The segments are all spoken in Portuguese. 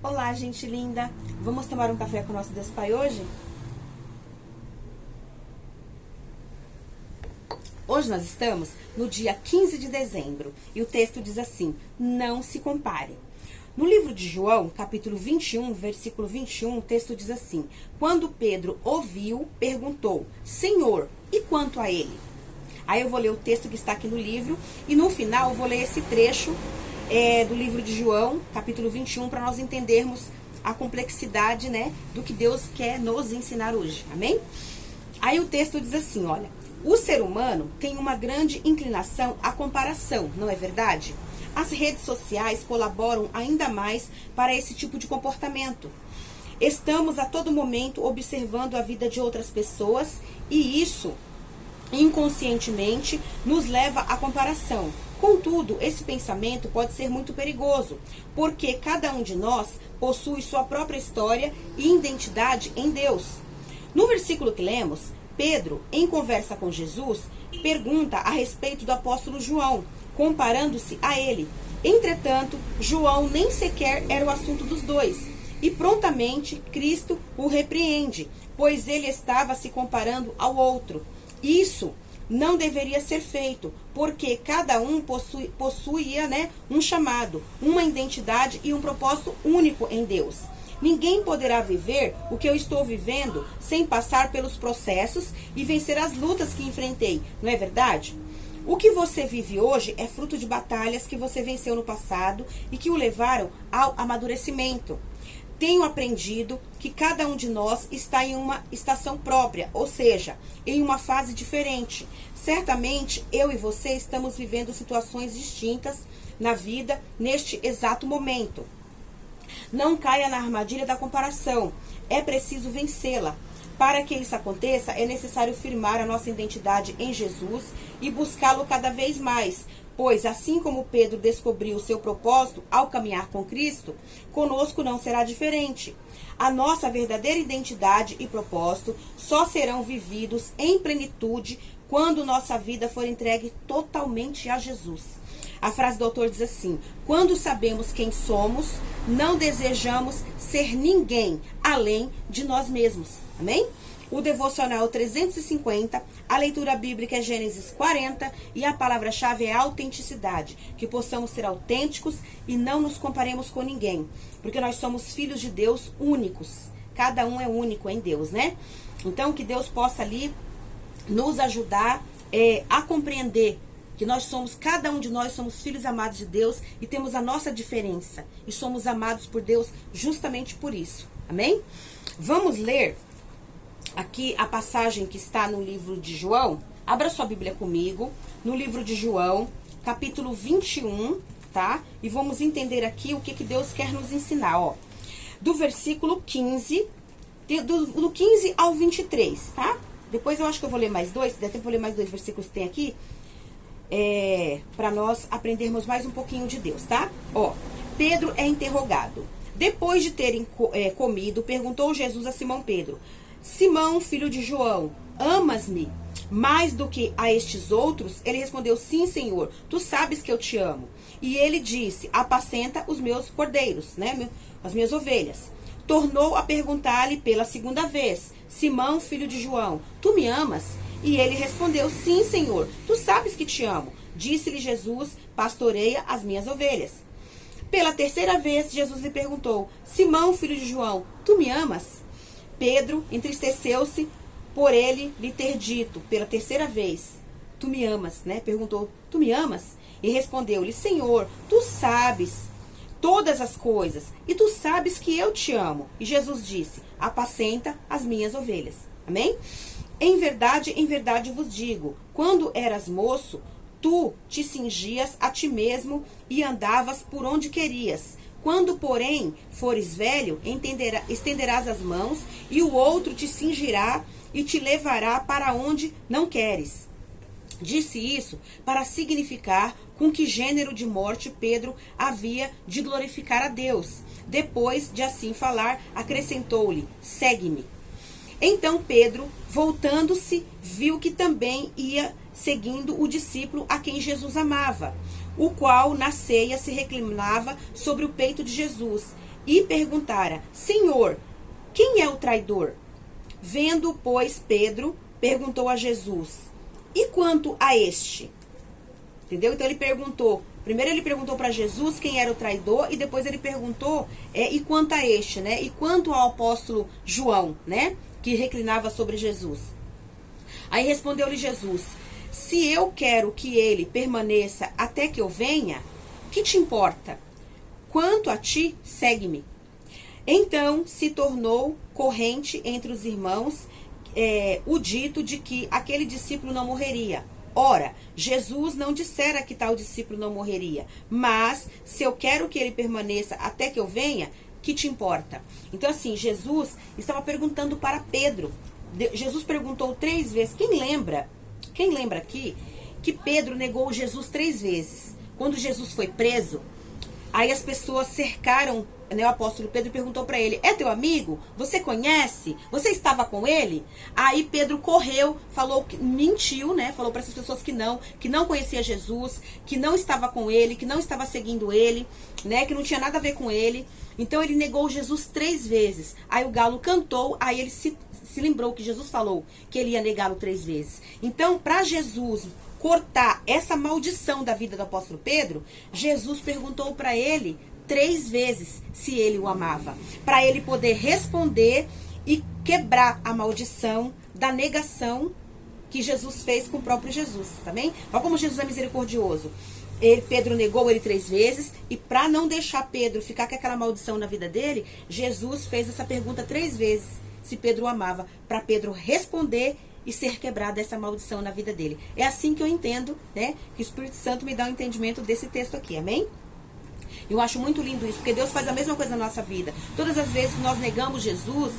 Olá, gente linda! Vamos tomar um café com o nosso Deus Pai hoje? Hoje nós estamos no dia 15 de dezembro e o texto diz assim: não se compare. No livro de João, capítulo 21, versículo 21, o texto diz assim: quando Pedro ouviu, perguntou: Senhor, e quanto a ele? Aí eu vou ler o texto que está aqui no livro e no final eu vou ler esse trecho do livro de João, capítulo 21, para nós entendermos a complexidade, né, do que Deus quer nos ensinar hoje, amém? Aí o texto diz assim, olha: o ser humano tem uma grande inclinação à comparação, não é verdade? As redes sociais colaboram ainda mais para esse tipo de comportamento. Estamos a todo momento observando a vida de outras pessoas e isso, inconscientemente, nos leva à comparação. Contudo, esse pensamento pode ser muito perigoso, porque cada um de nós possui sua própria história e identidade em Deus. No versículo que lemos, Pedro, em conversa com Jesus, pergunta a respeito do apóstolo João, comparando-se a ele. Entretanto, João nem sequer era o assunto dos dois, e prontamente Cristo o repreende, pois ele estava se comparando ao outro. Isso não deveria ser feito, porque cada um possuía, um chamado, uma identidade e um propósito único em Deus. Ninguém poderá viver o que eu estou vivendo sem passar pelos processos e vencer as lutas que enfrentei, não é verdade? O que você vive hoje é fruto de batalhas que você venceu no passado e que o levaram ao amadurecimento. Tenho aprendido que cada um de nós está em uma estação própria, ou seja, em uma fase diferente. Certamente, eu e você estamos vivendo situações distintas na vida neste exato momento. Não caia na armadilha da comparação. É preciso vencê-la. Para que isso aconteça, é necessário firmar a nossa identidade em Jesus e buscá-lo cada vez mais, pois assim como Pedro descobriu o seu propósito ao caminhar com Cristo, conosco não será diferente. A nossa verdadeira identidade e propósito só serão vividos em plenitude quando nossa vida for entregue totalmente a Jesus. A frase do autor diz assim: quando sabemos quem somos, não desejamos ser ninguém além de nós mesmos. Amém? O devocional 350, a leitura bíblica é Gênesis 40 e a palavra-chave é autenticidade. Que possamos ser autênticos e não nos comparemos com ninguém, porque nós somos filhos de Deus únicos. Cada um é único em Deus, né? Então, que Deus possa ali nos ajudar a compreender que nós somos, cada um de nós somos filhos amados de Deus e temos a nossa diferença. E somos amados por Deus justamente por isso. Amém? Vamos ler aqui a passagem que está no livro de João. Abra sua Bíblia comigo, no livro de João, capítulo 21, tá? E vamos entender aqui o que Deus quer nos ensinar, ó. Do versículo 15, do 15 ao 23, tá? Depois eu acho que eu vou ler mais dois, dá tempo eu ler mais dois versículos que tem aqui, para nós aprendermos mais um pouquinho de Deus, tá? Ó, Pedro é interrogado. Depois de terem comido, perguntou Jesus a Simão Pedro: Simão, filho de João, amas-me mais do que a estes outros? Ele respondeu: sim, Senhor, tu sabes que eu te amo. E ele disse: apacenta os meus cordeiros, né, as minhas ovelhas. Tornou a perguntar-lhe pela segunda vez: Simão, filho de João, tu me amas? E ele respondeu: sim, Senhor, tu sabes que te amo. Disse-lhe Jesus: pastoreia as minhas ovelhas. Pela terceira vez, Jesus lhe perguntou: Simão, filho de João, tu me amas? Pedro entristeceu-se por ele lhe ter dito pela terceira vez: tu me amas, né? Perguntou: tu me amas? E respondeu-lhe: Senhor, tu sabes todas as coisas, e tu sabes que eu te amo. E Jesus disse: apacenta as minhas ovelhas. Amém? Em verdade vos digo, quando eras moço, tu te cingias a ti mesmo e andavas por onde querias. Quando, porém, fores velho, estenderás as mãos, e o outro te cingirá e te levará para onde não queres. Disse isso para significar com que gênero de morte Pedro havia de glorificar a Deus. Depois de assim falar, acrescentou-lhe: segue-me. Então Pedro, voltando-se, viu que também ia seguindo o discípulo a quem Jesus amava, o qual na ceia se reclinava sobre o peito de Jesus. e perguntara: Senhor, quem é o traidor? Vendo, pois, Pedro, perguntou a Jesus: e quanto a este? Entendeu? Então ele perguntou, primeiro ele perguntou para Jesus quem era o traidor, e depois ele perguntou, e quanto a este, né? E quanto ao apóstolo João, né? Que reclinava sobre Jesus. Aí respondeu-lhe Jesus: se eu quero que ele permaneça até que eu venha, que te importa? Quanto a ti, segue-me. Então se tornou corrente entre os irmãos o dito de que aquele discípulo não morreria. Ora, Jesus não dissera que tal discípulo não morreria, mas se eu quero que ele permaneça até que eu venha, que te importa? Então assim, Jesus estava perguntando para Pedro. Jesus perguntou 3 vezes. Quem lembra aqui que Pedro negou Jesus 3 vezes? Quando Jesus foi preso, aí as pessoas cercaram, né, o apóstolo Pedro, perguntou para ele: é teu amigo? Você conhece? Você estava com ele? Aí Pedro correu, falou que mentiu, né? Falou para essas pessoas que não conhecia Jesus, que não estava com ele, que não estava seguindo ele, né? Que não tinha nada a ver com ele. Então ele negou Jesus 3 vezes. Aí o galo cantou, aí ele se lembrou que Jesus falou que ele ia negá-lo 3 vezes. Então, para Jesus cortar essa maldição da vida do apóstolo Pedro, Jesus perguntou para ele 3 vezes se ele o amava, para ele poder responder e quebrar a maldição da negação que Jesus fez com o próprio Jesus, tá bem? Olha como Jesus é misericordioso. Pedro negou ele 3 vezes, e para não deixar Pedro ficar com aquela maldição na vida dele, Jesus fez essa pergunta 3 vezes, se Pedro o amava, para Pedro responder e ser quebrada essa maldição na vida dele. É assim que eu entendo, né? Que o Espírito Santo me dá um entendimento desse texto aqui, amém? Eu acho muito lindo isso, porque Deus faz a mesma coisa na nossa vida. Todas as vezes que nós negamos Jesus,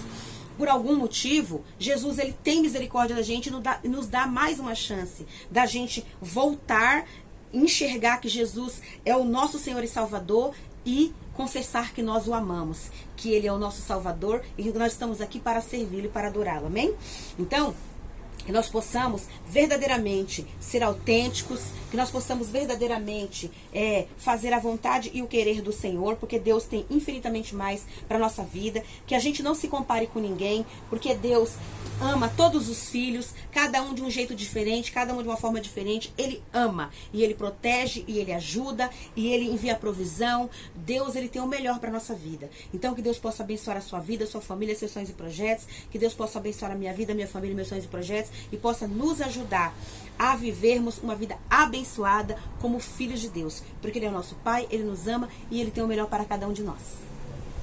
por algum motivo, Jesus ele tem misericórdia da gente e nos dá mais uma chance da gente voltar, enxergar que Jesus é o nosso Senhor e Salvador e confessar que nós o amamos, que Ele é o nosso Salvador e que nós estamos aqui para servi-lo e para adorá-lo, amém? Então, que nós possamos verdadeiramente ser autênticos, que nós possamos verdadeiramente fazer a vontade e o querer do Senhor, porque Deus tem infinitamente mais para a nossa vida, que a gente não se compare com ninguém, porque Deus ama todos os filhos, cada um de um jeito diferente, cada um de uma forma diferente. Ele ama, e Ele protege, e Ele ajuda, e Ele envia provisão. Deus, Ele tem o melhor para a nossa vida. Então que Deus possa abençoar a sua vida, a sua família, seus sonhos e projetos, que Deus possa abençoar a minha vida, a minha família, meus sonhos e projetos, e possa nos ajudar a vivermos uma vida abençoada como filhos de Deus, porque Ele é o nosso Pai, Ele nos ama e Ele tem o melhor para cada um de nós.